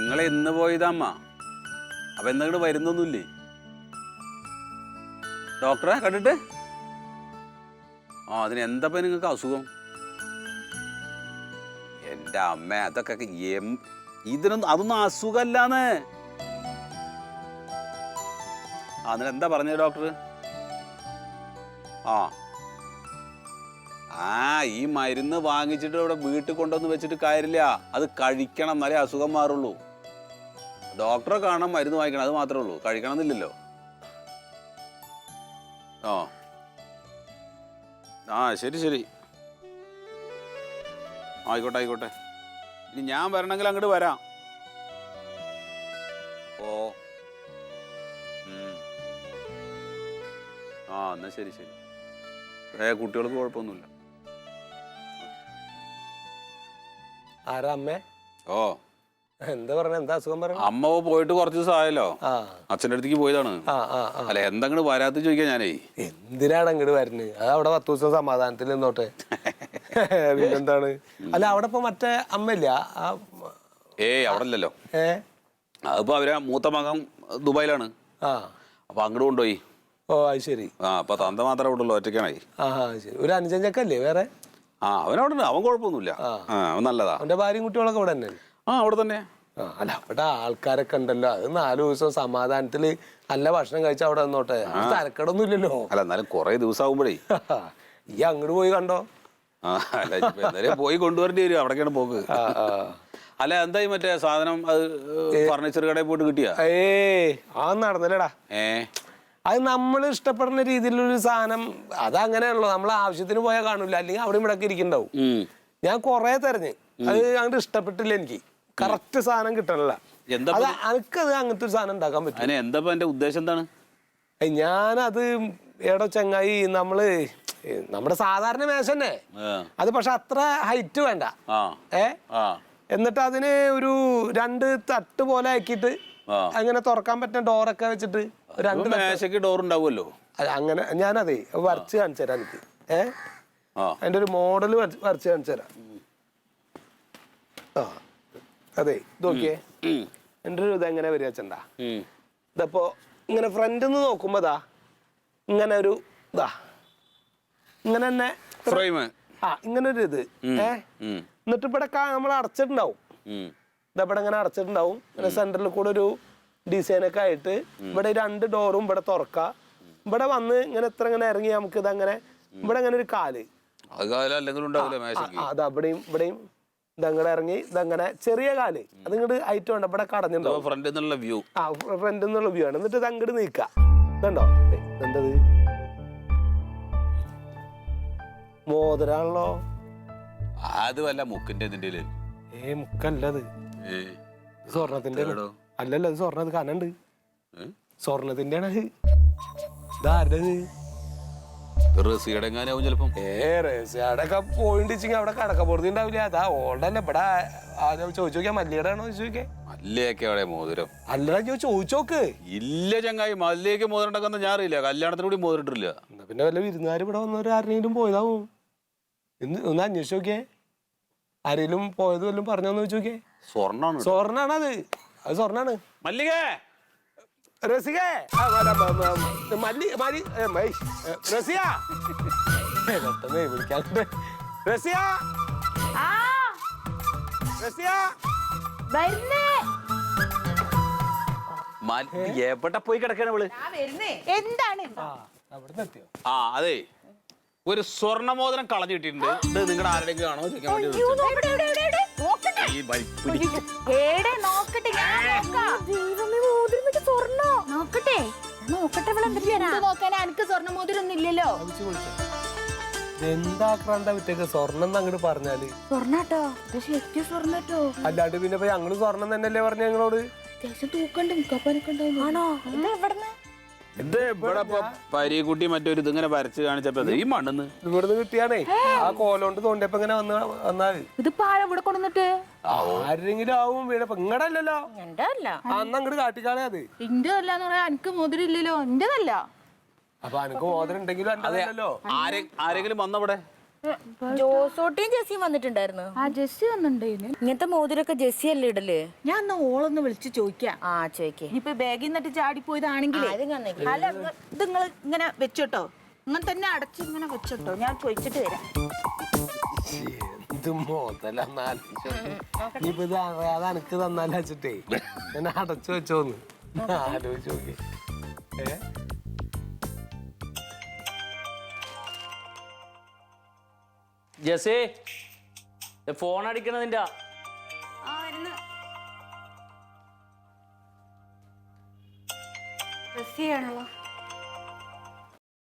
നിങ്ങൾ ഇന്ന് പോയതമ്മ. അപ്പൊ എന്തെങ്കിലും വരുന്നൊന്നുമില്ലേ ഡോക്ടറെ കണ്ടിട്ട്? അതിന് എന്താ നിങ്ങൾക്ക് അസുഖം? എൻ്റെ അമ്മ, അതൊക്കെ ഇതിനൊന്നും അതൊന്നും അസുഖമല്ലാന്ന്. അതിനെന്താ പറഞ്ഞത് ഡോക്ടർ? ഈ മരുന്ന് വാങ്ങിച്ചിട്ട് ഇവിടെ വീട്ടിൽ കൊണ്ടുവന്ന് വെച്ചിട്ട് കാര്യമില്ല. അത് കഴിക്കണം, എന്നാലേ അസുഖം മാറുള്ളൂ. ഡോക്ടറെ കാണാൻ മരുന്ന് വാങ്ങിക്കണം, അത് മാത്രമേ ഉള്ളൂ. കഴിക്കണം എന്നില്ലല്ലോ. ശരി ശരി, ആയിക്കോട്ടെ ആയിക്കോട്ടെ. ഇനി ഞാൻ വരണമെങ്കിൽ അങ്ങോട്ട് വരാം. എന്നാ ശരി ശരി. കുട്ടികൾക്ക് കുഴപ്പമൊന്നുമില്ല. ആരാ അമ്മേ? എന്താ പറഞ്ഞ? എന്താ അസുഖം പറഞ്ഞ? അമ്മ പോയിട്ട് കുറച്ച് ദിവസം ആയല്ലോ. അച്ഛൻ്റെ അടുത്തേക്ക് പോയതാണ്. അല്ല എന്തെങ്കിലും വരാത്ത ചോദിക്കാൻ ഞാനേ. എന്തിനാണ് അങ്ങോട്ട് വരുന്നത്? അത് അവിടെ 10 ദിവസം സമാധാനത്തിൽ നിന്നോട്ടെ. പിന്നെന്താണ്? അല്ല അവിടെ ഇപ്പൊ മറ്റേ അമ്മയില്ല? അവിടെ ഇല്ലല്ലോ. അതിപ്പോ അവരെ മൂത്ത മകൻ ദുബായിലാണ്. അപ്പൊ അങ്ങോട്ട് കൊണ്ടുപോയി. അത് ശരി. അപ്പൊ തന്ത മാത്രമേ ഇവിടെ ഉള്ളൂ, ഒറ്റയ്ക്കാണായി. ശരി. ഒരു അനുജഞ്ചക്കല്ലേ വേറെ? അവനവിടെ ഉണ്ട്. അവൻ കുഴപ്പമൊന്നുമില്ല, അവൻ നല്ലതാ. അവന്റെ ഭാര്യയും കുട്ടികളൊക്കെ ഇവിടെ തന്നെ? അവിടെ തന്നെ. അല്ല അവിടെ ആൾക്കാരൊക്കെ ഉണ്ടല്ലോ. അത് 4 ദിവസം സമാധാനത്തില് നല്ല ഭക്ഷണം കഴിച്ചാൽ അവിടെ നിന്നോട്ടെ. തരക്കടൊന്നും ഇല്ലല്ലോ. അല്ല എന്നാലും കുറെ ദിവസം ആകുമ്പോഴേ ഈ അങ്ങോട്ട് പോയി കണ്ടോ? പോയി കൊണ്ടുവരേണ്ടി വരും. അവിടേക്കാണ് പോക്ക്. അല്ല എന്തായി മറ്റേ സാധനം? അത് ഫർണിച്ചർ കടയിൽ പോയിട്ട് കിട്ടിയാ? നടന്നില്ലടാ. അത് നമ്മൾ ഇഷ്ടപ്പെടുന്ന രീതിയിലൊരു സാധനം അതങ്ങനെയാണല്ലോ. നമ്മൾ ആവശ്യത്തിന് പോയാൽ കാണൂല, അല്ലെങ്കിൽ അവിടെ ഇവിടെ ഇരിക്കണ്ടാവും. ഞാൻ കൊറേ തെരഞ്ഞ്, അത് അങ്ങോട്ട് ഇഷ്ടപ്പെട്ടില്ല. എനിക്ക് കറക്റ്റ് സാധനം കിട്ടണല്ല. എനിക്കത് അങ്ങനത്തെ ഒരു സാധനം ഉണ്ടാക്കാൻ പറ്റും. എന്താ എന്റെ ഉദ്ദേശം എന്താണ്? ഞാനത് എടോ ചങ്ങായി, നമ്മുടെ സാധാരണ മേശ തന്നെ, അത് പക്ഷെ അത്ര ഹൈറ്റ് വേണ്ട. എന്നിട്ട് അതിന് ഒരു 2 തട്ട് പോലെ ആക്കിയിട്ട് അങ്ങനെ തുറക്കാൻ പറ്റുന്ന ഡോറൊക്കെ വെച്ചിട്ട് 2 മേശക്ക് ഡോർ ഉണ്ടാവുമല്ലോ. അങ്ങനെ ഞാനതേ വരച്ച് കാണിച്ചു തരാം. എനിക്ക് അതിന്റെ ഒരു മോഡല് വരച്ച് കാണിച്ചു തരാം. അതെ, ഇത് നോക്കിയേ. എൻ്റെ ഒരു ഇതെങ്ങനെ വരിക വെച്ചണ്ടാ. ഇതപ്പോ ഇങ്ങനെ ഫ്രണ്ടിൽ നിന്ന് നോക്കുമ്പോ ഇങ്ങനെ ഒരു ഇങ്ങനെ തന്നെ ഇങ്ങനെ ഒരു ഇത്. എന്നിട്ട് ഇവിടെ നമ്മൾ അടച്ചിട്ടുണ്ടാവും. ഇതവിടെ ഇങ്ങനെ അടച്ചിട്ടുണ്ടാവും. പിന്നെ സെന്ററിൽ കൂടെ ഒരു ഡിസൈനൊക്കെ ആയിട്ട് ഇവിടെ 2 ഡോറും ഇവിടെ തുറക്കാം. ഇവിടെ വന്ന് ഇങ്ങനെ ഇങ്ങനെ ഇറങ്ങി നമുക്ക് ഇതങ്ങനെ ഇവിടെ അങ്ങനെ ഒരു കാല് അതവിടെയും ഇവിടെയും ഇതങ്ങടെ ഇറങ്ങി ഇതങ്ങനെ ചെറിയ കാല് അതിങ്ങോട്ട് ഹൈറ്റ് വേണ്ട. ഇവിടെ കടഞ്ഞിട്ടുണ്ടാവും. ഫ്രണ്ടിൽ നിന്നുള്ള വ്യൂ ആണ്. എന്നിട്ട് ഇത് അങ്ങോട്ട് നീക്കാം. ഇതുണ്ടോ? എന്തത് മോതിരാണല്ലോ. അത് വല്ല മുക്കിന്റെ മുക്കല്ലത്, സ്വർണത്തിന്റെ. അല്ലല്ല, അത് സ്വർണ്ണ. കനുണ്ട്, സ്വർണത്തിന്റെ ആണ്. ഇതാരുടേത്? റസിയാടൊക്കെ പോയിട്ടിച്ചിങ് അവിടെ കടക്കപ്പുറത്തി ഉണ്ടാവില്ല. അതാ ഓൾഡല്ലേ. ഇവിടെ ചോദിച്ചു നോക്കിയാ മല്ലിയുടെ ആണോ ചോദിച്ചോക്കെ. മല്ലിയൊക്കെ അവിടെ മോതിരം അല്ല, ചോദിച്ചോക്ക്. ഇല്ല ചങ്ങായി, മല്ലിയൊക്കെ മോതിരം ഉണ്ടാക്കുന്ന ഞാൻ അറിയില്ല. കല്യാണത്തിന് കൂടി മോതിരിട്ടില്ല. പിന്നെ വല്ല വിരുന്നുകാർ ഇവിടെ വന്നവർ ആരെങ്കിലും പോയതാവും. ഒന്ന് അന്വേഷിച്ച് നോക്കിയേ. ആരെങ്കിലും പോയത് വല്ലതും പറഞ്ഞോന്ന് ചോദിച്ചു നോക്കിയേ. സ്വർണ്ണാണത്. അത് സ്വർണ്ണാണ്. മല്ലികേ, റസികേ, റസിയ വിളിക്കാറുണ്ട്. റസിയ, റസിയ എവിടെ പോയി കിടക്കാണ് ഇവള്? എന്താണ്? അതെ, ഒരു സ്വർണ്ണമോതിരം കളഞ്ഞു കിട്ടിയിട്ടുണ്ട്. ഇത് നിങ്ങളുടെ ആരുടെയെങ്കിലും ആണോ ചോദിക്കാൻ വേണ്ടി. എന്താക്രാന്താ വിറ്റേക്ക് സ്വർണ്ണം അങ്ങോട്ട് പറഞ്ഞാല്? സ്വർണ്ണാട്ടോ, സ്വർണ്ണട്ടോ. അല്ലാണ്ട് പിന്നെ ഞങ്ങള് സ്വർണം തന്നെയല്ലേ പറഞ്ഞ ഞങ്ങളോട്? ആണോ? എവിടെന്ന്? ഇത് ഇവിടെ പരീക്കുട്ടി മറ്റൊരു ഇതിങ്ങനെ വരച്ച് കാണിച്ചപ്പോ ഈ മണ്ണെന്ന് ഇവിടുന്ന് കിട്ടിയാണേ. ആ കോലോണ്ട് തോണ്ടിയപ്പോ ഇങ്ങനെ വന്നാല് ഇതിപ്പോ ഇവിടെ കൊണ്ടുവന്നിട്ട് ആരെങ്കിലും ആവും വീട്. ഇങ്ങടല്ലോ, എന്റെ അല്ല. അന്ന് അങ്ങോട്ട് കാട്ടിക്കാണേ. അത് ഇന്റെ അല്ലാന്ന് പറയാ. എനിക്ക് മോതിരില്ലല്ലോ, എന്റേതല്ല. അപ്പൊ എനിക്ക് മോതിരം ഉണ്ടെങ്കിലും അല്ലല്ലോ. ആരെങ്കിലും വന്നവിടെ? ജോസോട്ടിയും ജെസ്സിയും വന്നിട്ടുണ്ടായിരുന്നു. ആ ജെസ്സി വന്നിട്ടുണ്ടായിരുന്നു. ഇങ്ങനത്തെ മോതിരൊക്കെ ജെസ്സി അല്ലേ ഇടല്? ഞാൻ എന്നാ ഓളൊന്ന് വിളിച്ച് ചോദിക്കാം. ആ ചോദിക്കേ. ഇനിയിപ്പൊ ബാഗിൽ നിന്നിട്ട് ചാടിപ്പോയതാണെങ്കിൽ അല്ല, ഇത് നിങ്ങൾ ഇങ്ങനെ വെച്ചോട്ടോ, ഇങ്ങനെ തന്നെ അടച്ച് ഇങ്ങനെ വെച്ചോട്ടോ, ഞാൻ ചോദിച്ചിട്ട് വരാം. ഇത് മോതലോ ഇത് അറിയാതെ എനിക്ക് തന്നാലും വെച്ചിട്ടേ ഞാൻ അടച്ചു വെച്ചോന്ന് ആലോചിച്ച് നോക്കി. ജസേ ഫോൺ അടിക്കണ നിന്റെ.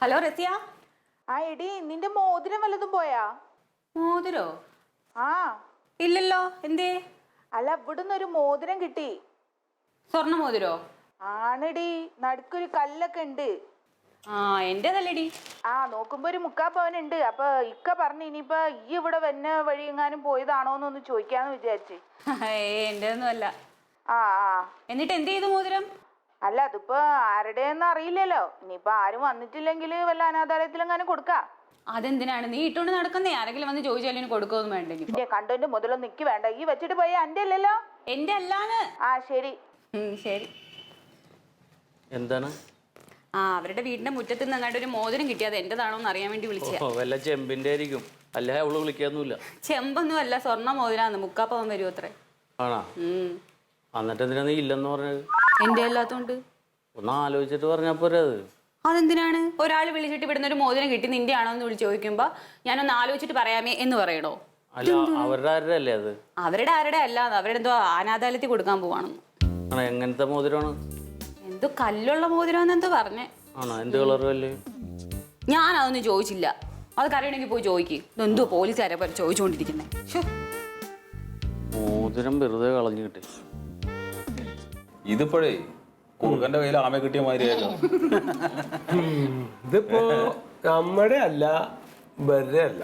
ഹലോ റസിയ. ആ എടി, നിന്റെ മോതിരം വല്ലതും പോയാ? മോതിരോ? ആ ഇല്ലല്ലോ. എന്തേ? അല്ല, ഇവിടുന്ന് ഒരു മോതിരം കിട്ടി. സ്വർണ്ണ മോതിരോ? ആണെടി, നടുക്കൊരു കല്ലൊക്കെ ഉണ്ട്. ആ എന്റേതല്ലേടി. ആ നോക്കുമ്പോ ഒരു 3/4 പവനുണ്ട്. അപ്പൊ ഇക്ക പറഞ്ഞു ഇനിയിപ്പൊ ഈ ഇവിടെ വന്ന വഴി എങ്ങാനും പോയതാണോന്നൊന്ന് ചോദിക്കാന്ന് വിചാരിച്ച്. എന്റേതൊന്നും അല്ല. ആ ആ എന്നിട്ട് എന്ത് ചെയ്തു മോതിരം? അല്ല, അതിപ്പോ ആരുടെയെന്ന് അറിയില്ലല്ലോ. ഇനിയിപ്പൊ ആരും വന്നിട്ടില്ലെങ്കിൽ വല്ല അനാഥാലയത്തിലെങ്ങാനും കൊടുക്കാം. അതെന്തിനാണ് നീ ഇട്ടോണ്ട് നടക്കുന്നേ? ആരെങ്കിലും വന്ന് ചോദിച്ചാലും കൊടുക്കൊന്നും വേണ്ടെങ്കിൽ. പിന്നെ കണ്ടോന്റെ മുതലൊന്നും നിക്ക് വേണ്ട. ഈ വെച്ചിട്ട് പോയ എന്റെ അല്ലല്ലോ. എന്റെ അല്ലാന്ന്. ആ ശരി. ശരി. എന്താണ്? ആ അവരുടെ വീടിന്റെ മുറ്റത്ത് നിന്ന് അങ്ങാണ്ട് ഒരു മോതിരം കിട്ടിയത് എന്റേതാണോ എന്ന് അറിയാൻ വേണ്ടി വിളിച്ച. വല്ല ചെമ്പിന്റെ ആയിരിക്കും. അല്ലേ അവള് വിളിക്കാന്നുമില്ല. ചെമ്പൊന്നും അല്ല, സ്വർണ്ണ മോതിരാന്ന്. 3/4 പവൻ വരും അത്രേ. ആണാ? എന്നിട്ട് എന്തിനാ നീ ഇല്ലെന്ന് പറഞ്ഞത്? എന്റെ അല്ലാത്തോണ്ട്. ഒന്ന് ആലോചിച്ചിട്ട് പറഞ്ഞാ പോരെ അത്. അതെന്തിനാണ്? ഒരാൾ വിളിച്ചിട്ട് ഇവിടുന്ന് ഒരു മോതിരം കിട്ടി നിന്റെ ആണോ എന്ന് വിളിച്ച് ചോദിക്കുമ്പോ ഞാനൊന്ന് ആലോചിച്ചിട്ട് പറയാമേ എന്ന് പറയണോ? അല്ല, അവരുടെ ആരുടെ അല്ലേ അത്? അവരുടെ ആരുടെ അല്ലാതെ അവരുടെ എന്തോ അനാഥാലയത്തിൽ കൊടുക്കാൻ പോവാണെന്ന്. ആണോ? എങ്ങനത്തെ മോതിരമാണ്? എന്തോ കല്ലുള്ള മോതിരാന്ന് എന്തോ പറഞ്ഞേ. ആണോ? എന്ത് കളറും അല്ലേ? ഞാൻ അതൊന്നും ചോദിച്ചില്ല. അത് കറിയണമെങ്കിൽ പോയി ചോദിക്കും. ഇതെന്തോ പോലീസുകാരെ പോലെ ചോദിച്ചുകൊണ്ടിരിക്കുന്നേ. മോതിരം വെറുതെ കളഞ്ഞു കിട്ടി. ഇതിപ്പോഴേ കുറുക്കന്റെ കയ്യിൽ ആമ കിട്ടിയ മാതിരിയല്ലോ. ഇതിപ്പോ നമ്മുടെ അല്ല, വെറുതെ അല്ല.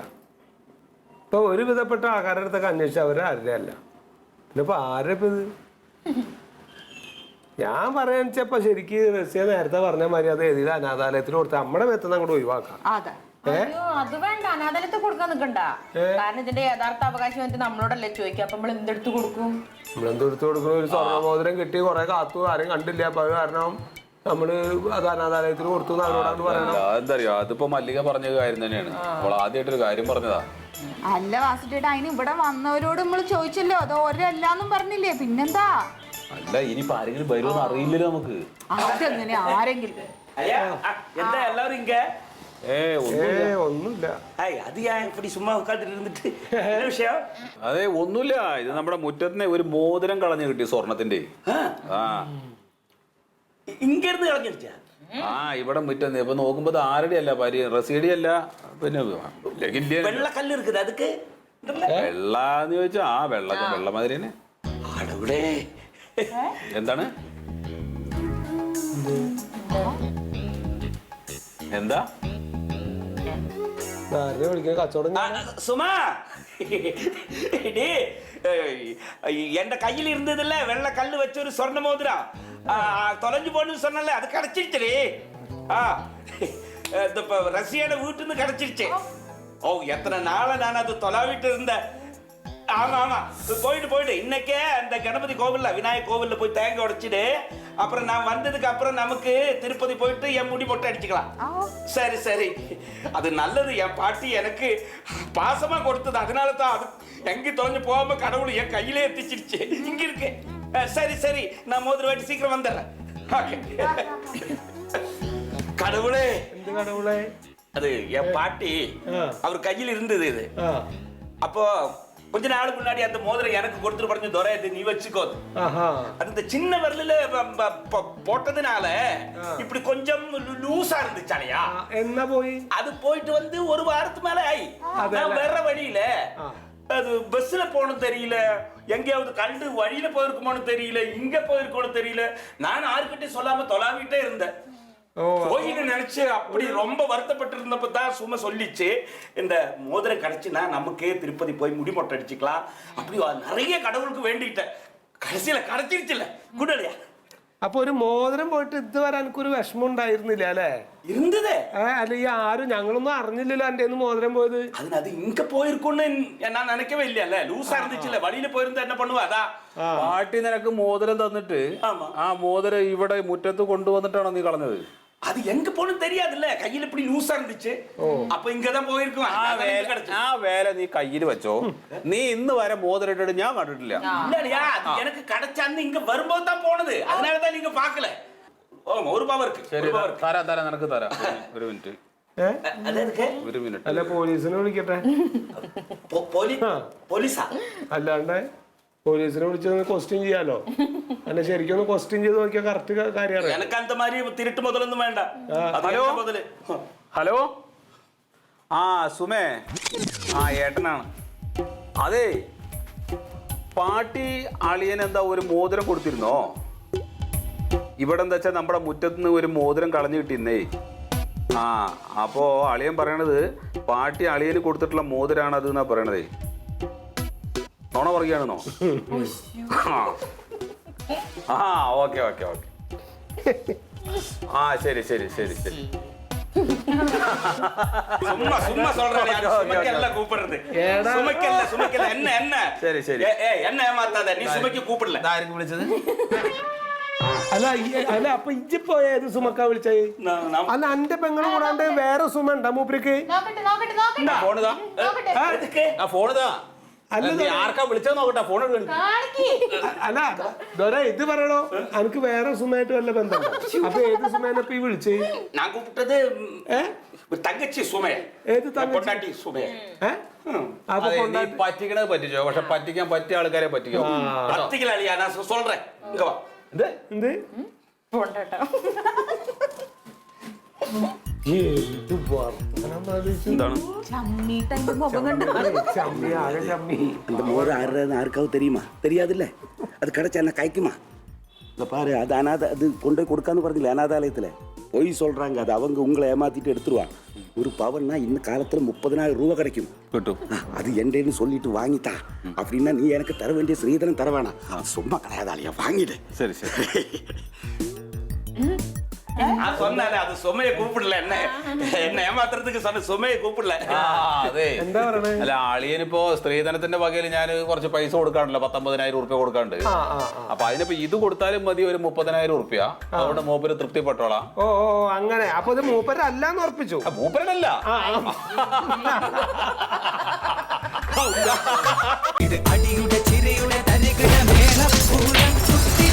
ഇപ്പൊ ഒരു വിധപ്പെട്ട ആൾക്കാരുടെ അടുത്തൊക്കെ അന്വേഷിച്ച അവരെ ആരുടെ അല്ല. ഇതിപ്പോ ആരുടെ ഇപ്പൊ ഇത്? ഞാൻ പറയാന്ന് വെച്ചപ്പോ ശരിക്ക് റസിയ നേരത്തെ പറഞ്ഞ മാതിരി അത് ഏതെങ്കിലും അനാഥാലയത്തിൽ കൊടുത്ത് നമ്മുടെ മേത്തുനിന്ന് അങ്ങോട്ട് ഒഴിവാക്കാം. അയ്യോ, അത് വേണ്ട. അനാഥാലയത്തിൽ കൊടുക്കാൻ നിൽക്കണ്ട. കാരണം ഇതിന്റെ യഥാർത്ഥ അവകാശം എന്നിട്ട് നമ്മളോടല്ലേ ചോദിക്കുക. അപ്പൊ നമ്മൾ എന്തെടുത്ത് കൊടുക്കും? നമ്മളെന്തെടുത്ത് കൊടുക്കണം? ഒരു സ്വർണ്ണമോതിരം കിട്ടി കുറെ കാത്തു, ആരും കണ്ടില്ല. അപ്പൊ അത് കാരണം നമ്മള് അത് അനാഥാലയത്തിൽ കൊടുത്തു അവരോടാണ് പറയണം. എന്താ അറിയോ, അതിപ്പോ മല്ലിക പറഞ്ഞ കാര്യം തന്നെയാണ്. അവൾ ആദ്യമായിട്ടൊരു കാര്യം പറഞ്ഞതാ. അല്ല വാസുട്ടേട്ടാ, അതിന് ഇവിടെ വന്നവരോട് നമ്മൾ ചോദിച്ചല്ലോ. അത് ഓരല്ലാന്നും പറഞ്ഞില്ലേ, പിന്നെന്താ? അല്ല, ഇനിയിപ്പോ ആരെങ്കിലും വരുമെന്ന് അറിയില്ലല്ലോ നമുക്ക്. അതെങ്ങനെ ആരെങ്കിലും? എന്താ എല്ലാവരും ഇങ്ക? ഒന്നുമില്ല. അത് ഞാൻ ഇവിടെ ചുമ്മാ ഉட்கார்ந்துட்டு വിഷയം. അതെ, ഒന്നുമില്ല. ഇത് നമ്മുടെ മുറ്റത്തിന് ഒരു മോതിരം കളഞ്ഞു കിട്ടി, സ്വർണത്തിന്റെ. ആ ഇങ്ങ ഇരുന്ന് കളഞ്ഞിരിച്ചാ? ആ ഇവിടെ മുറ്റത്ത് ഇപ്പൊ നോക്കുമ്പോ ആരുടെ അല്ല, റസീഡി അല്ല, പിന്നെ വെള്ളക്കല്ല് இருக்குது அதுக்கு. വെള്ളാന്ന് ചോദിച്ചാ ആ വെള്ള മാതിരി തന്നെ. ആടവിടെ എന്താണ്? എന്താ വിളിക്കാൻ കച്ചവടം? സുമാ, എന്റെ കയ്യിൽ ഇരുന്നതില്ല വെള്ള കല്ല് വെച്ച ഒരു സ്വർണ്ണ മോതിര தொலைஞ்சு போன்னு சொன்னல, அது கிடைச்சிருச்சு. ரஷ்யாட வீட்டுல இருந்து கிடைச்சிருச்சு. ஓ, எத்தனை நாளா நான் அது தொலைவிட்டு இருந்தேன். ஆமா ஆமா, போயிட்டு இன்னைக்கே அந்த கணபதி கோவில்ல, விநாயகர் கோவில்ல போய் தேங்காய் உடைச்சிடு. அப்புறம் நான் வந்ததுக்கு அப்புறம் நமக்கு திருப்பதி போயிட்டு என் முடி மொட்டை அடிச்சுக்கலாம். சரி சரி, அது நல்லது. என் பாட்டி எனக்கு பாசமா கொடுத்தது, அதனால தான் அது எங்க தொலைஞ்சு போகாம கடவுள் என் கையிலே எத்திச்சிருச்சு. இங்க இருக்கு. சரி சரி, நான் மோதிர வாட்டி சீக்கிரம் வந்துடுறேன். கடவுளே, கடவுளே, அது என் பாட்டி அவர் கையில் இருந்தது இது. அப்போ கொஞ்ச நாளுக்கு முன்னாடி அந்த மோதிரம் எனக்கு கொடுத்துட்டு പറഞ്ഞു, துரை இது நீ வச்சுக்கோ. அது இந்த சின்ன விரலில போட்டதுனால இப்படி கொஞ்சம் லூசா இருந்துச்சாலையா. என்ன போய் அது போயிட்டு வந்து ஒரு வாரத்துக்கு மேல ஆயி. நான் வேற வழியில அது பஸ்ல போகணும் தெரியல, எங்கேயாவது கண்டு வழியில போயிருக்குமோன்னு தெரியல, இங்க போயிருக்கோன்னு தெரியல. நான் யாருக்கிட்டையும் சொல்லாம தொலாவிட்டே இருந்தேன். போயின்னு நினைச்சு அப்படி ரொம்ப வருத்தப்பட்டு இருந்தப்ப தான் சும்மா சொல்லிச்சு, இந்த மோதிரம் கிடைச்சுன்னா நமக்கே திருப்பதி போய் முடி மொட்டை அடிச்சுக்கலாம். அப்படி நிறைய கடவுளுக்கு வேண்டிக்கிட்டேன். கடைசியில கிடைச்சிருச்சுல. குடலையா അപ്പൊ ഒരു മോതിരം പോയിട്ട് ഇതുവരെ എനിക്കൊരു വിഷമം ഉണ്ടായിരുന്നില്ല അല്ലേ? இருந்ததே അല്ലെങ്കിൽ ആരും ഞങ്ങളൊന്നും അറിഞ്ഞില്ലല്ലോ എന്റെ മോതിരം പോയത്. அது இங்க போயிருக்கும்னு நான் நினைக்கவே இல்லையல்ல. லூசா இருந்துச்சுல்ல, வழியில போயிருந்தா என்ன பண்ணுவா? അതാ പാട്ടി നിനക്ക് മോതിരം തന്നിട്ട് ആ മോതിരം ഇവിടെ മുറ്റത്ത് കൊണ്ടുവന്നിട്ടാണോ നീ കളഞ്ഞത്? அது எங்க போன்னு தெரியாதுல்ல, கையில இப்படி லூசா இருந்துச்சு. அப்ப இங்கதான் போயிருக்கும். ആ വേല നീ കയ്യിൽ വെച്ചോ. നീ ഇന്ന് വരെ മോതിരം ഇട്ടിട്ട് ഞാൻ കണ്ടിട്ടില്ല. இல்லையா, அது எனக்கு கிடைச்சான்னு இங்க வரும்போது தான் போனது. அதனாலதான் நீங்க பாக்கல. ஒரு பவருக்கு ശരി തരാം നിനക്ക് തരാം. ഒരു മിനിറ്റ് ഒരു മിനിറ്റ്. അല്ല പോലീസിനെ വിളിക്കട്ടെ. പോലീസാ? അല്ലാണ്ട് പോലീസിനെ വിളിച്ചത് ക്വസ്റ്റ്യൻ ചെയ്യാലോ. അല്ല ശരിക്കും ഒന്ന് ക്വസ്റ്റ്യൻ ചെയ്ത് നോക്കിയാൽ കറക്റ്റ് കാര്യമാണ്. எனக்கு அந்த மாதிரி திருட்டு முதலൊന്നും വേണ്ട. ഹലോ ഹലോ ആ സുമേ, ആ ഏട്ടനാണ്. അതെ, പാട്ടി അളിയൻ എന്താ ഒരു മോതിരം കൊടുത്തിരുന്നോ? ഇവിടെ എന്താ വെച്ചാൽ നമ്മുടെ മുറ്റത്തുനിന്ന് ഒരു മോതിരം കളഞ്ഞു കിട്ടിയിരുന്നേ. ആ അപ്പോ അളിയൻ പറയണത് പാട്ടി അളിയന് കൊടുത്തിട്ടുള്ള മോതിരാണ് അത് എന്നാ പറയണതേ. നോണ പറയുകയാണെന്നോ? ആ ഓക്കെ ഓക്കെ ഓക്കെ. ആ ശരി ശരി ശരി ശരി. சும்மா சும்மா சொல்றேன். சுமைக்கல்ல கூப்பிடுறது. சுமைக்கல்ல என்ன என்ன? ശരി ശരി. என்ன ஏமாத்தாத, நீ சுமைக்கு கூப்பிடல. ഇതായിരിക്കും വിളിച്ചത്? അല്ല അല്ല അപ്പൊ ഇജ്ജിപ്പോ ഏത് സുമക്കാ വിളിച്ചത്? അല്ല എന്റെ പെങ്ങളും കൂടാണ്ട് വേറെ സുമ ഉണ്ടാ മൂപ്പരിക്ക്? ഫോണിതാ ആ ഫോണിതാ. അല്ല നീ ആർക്കാ വിളിച്ചത് നോക്കട്ടെ. ഫോൺ അല്ല ദോര ഇത് പറയണോ, എനിക്ക് വേറെ സുമയായിട്ട് വല്ല ബന്ധം? അപ്പൊ ഏത് സുമേനപ്പ ഈ വിളിച്ചേ? நான் கூப்பிட்டது தங்கச்சி சுமைய. ഏത് பொண்டாட்டி சுமைய. അപ്പൊ നീ പറ്റിക്കണത് പറ്റിച്ചോ, പക്ഷെ പറ്റിക്കാൻ പറ്റിയ ആൾക്കാരെ പറ്റിക്കോ. பத்திக்கல அழியா, நான் சொல்றேன். இங்க வா. എന്ത് എന്താണ് அந்த மோர் ஆடுறதுன்னு யாருக்காவது தெரியுமா? தெரியாதுல்ல. அது கிடைச்சா என்ன கைக்குமா? இந்த பாரு, அது அது கொண்டு போய் கொடுக்கான்னு പറഞ്ഞില്ല அனாதாலயத்தில். பொய் சொல்றாங்க, அது அவங்க உங்களை ஏமாத்திட்டு எடுத்துருவாங்க. ஒரு பவன்னா இந்த காலத்தில் 30,000 ரூபா கிடைக்கும். കിട്ടും. அது எண்டேன்னு சொல்லிட்டு வாங்கித்தா. அப்படின்னா நீ எனக்கு தர வேண்டிய ஸ்ரீதனம் தர வேணாம். சும்மா கிடையாதாலியா, வாங்கிடு. ശരി ശരി. நான் சொன்னேன், அது சுமையை கூப்பிடல. என்ன என்ன ஏமாத்துறதுக்கு சொன்ன, சுமையை கூப்பிடல. അതെ, എന്താ പറയണേ? അല്ല അളിയനിപ്പോ സ്ത്രീധനത്തിന്റെ വകയിൽ ഞാൻ കുറച്ച് പൈസ കൊടുക്കാണ്ടല്ലോ, 19,000 ഉറുപ്പ്യ കൊടുക്കാണ്ട്. അപ്പൊ അതിനിപ്പോ ഇത് കൊടുത്താലും മതി ഒരു 30,000 ഉറുപ്പ്യ. അതുകൊണ്ട് മൂപ്പര് തൃപ്തിപ്പെട്ടോളാം. ഓ ഓ അങ്ങനെ. അപ്പൊ ഇത് മൂപ്പരല്ലാന്ന് ഉറപ്പിച്ചു? മൂപ്പരല്ല. ഇത് അടിയുടെ ചിരയുടെ തരികിട മേള പൂരം കുത്തി